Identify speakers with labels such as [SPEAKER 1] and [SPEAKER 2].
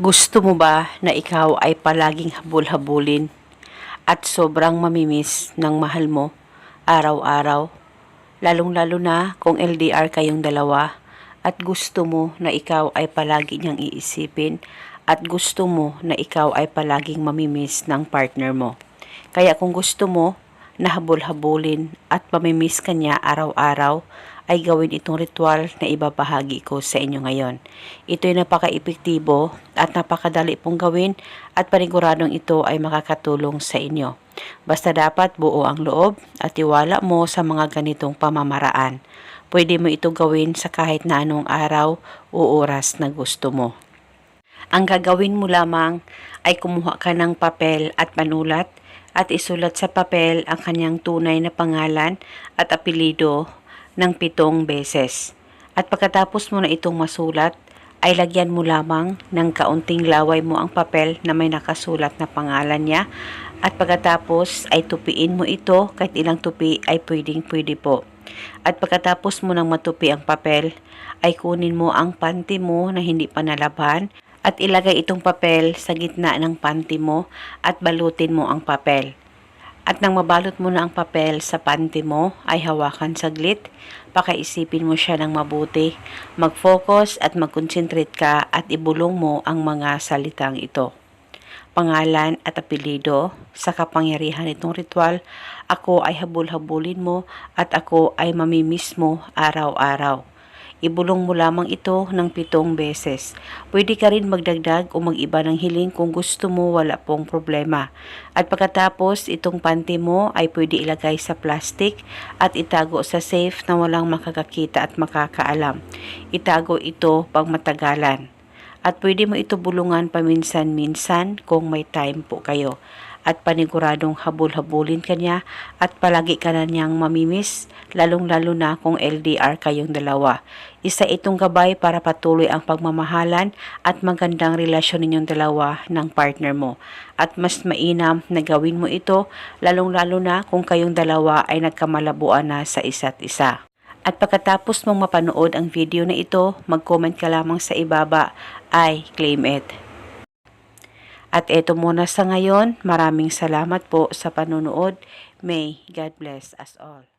[SPEAKER 1] Gusto mo ba na ikaw ay palaging habul-habulin at sobrang mamimiss ng mahal mo araw-araw? Lalong-lalo na kung LDR kayong dalawa at gusto mo na ikaw ay palagi niyang iisipin at gusto mo na ikaw ay palaging mamimiss ng partner mo. Kaya kung gusto mo na habul-habulin at mamimiss ka niya araw-araw, ay gawin itong ritual na ibabahagi ko sa inyo ngayon. Ito ay napaka-epektibo at napakadali pong gawin at paniguradong ito ay makakatulong sa inyo. Basta dapat buo ang loob at tiwala mo sa mga ganitong pamamaraan. Pwede mo ito gawin sa kahit na anong araw o oras na gusto mo. Ang gagawin mo lamang ay kumuha ka ng papel at manulat at isulat sa papel ang kanyang tunay na pangalan at apelyido ng 7 beses. At pagkatapos mo na itong masulat, ay lagyan mo lamang ng kaunting laway mo ang papel na may nakasulat na pangalan niya. At pagkatapos ay tupiin mo ito, kahit ilang tupi ay pwede po. At pagkatapos mo nang matupi ang papel, ay kunin mo ang panty mo na hindi pa nalaban at ilagay itong papel sa gitna ng panty mo at balutin mo ang papel. At nang mabalot mo na ang papel sa panty mo, ay hawakan saglit, pakaisipin mo siya ng mabuti, mag-focus at mag-concentrate ka at ibulong mo ang mga salitang ito. Pangalan at apelyido, sa kapangyarihan nitong ritual, ako ay habul-habulin mo at ako ay mamimiss mo araw-araw. Ibulong mo lamang ito ng 7 beses. Pwede ka rin magdagdag o mag-iba ng hiling kung gusto mo, wala pong problema. At pagkatapos, itong panty mo ay pwede ilagay sa plastic at itago sa safe na walang makakakita at makakaalam. Itago ito pang matagalan. At pwede mo ito bulungan paminsan-minsan kung may time po kayo. At paniguradong habul-habulin ka niya at palagi ka na niyang mamimiss, lalong-lalo na kung LDR kayong dalawa. Isa itong gabay para patuloy ang pagmamahalan at magandang relasyon ninyong dalawa ng partner mo. At mas mainam na gawin mo ito, lalong-lalo na kung kayong dalawa ay nagkamalabuan na sa isa't isa. At pagkatapos mong mapanood ang video na ito, mag-comment ka lamang sa ibaba, I claim it. At eto muna sa ngayon, maraming salamat po sa panonood. May God bless us all.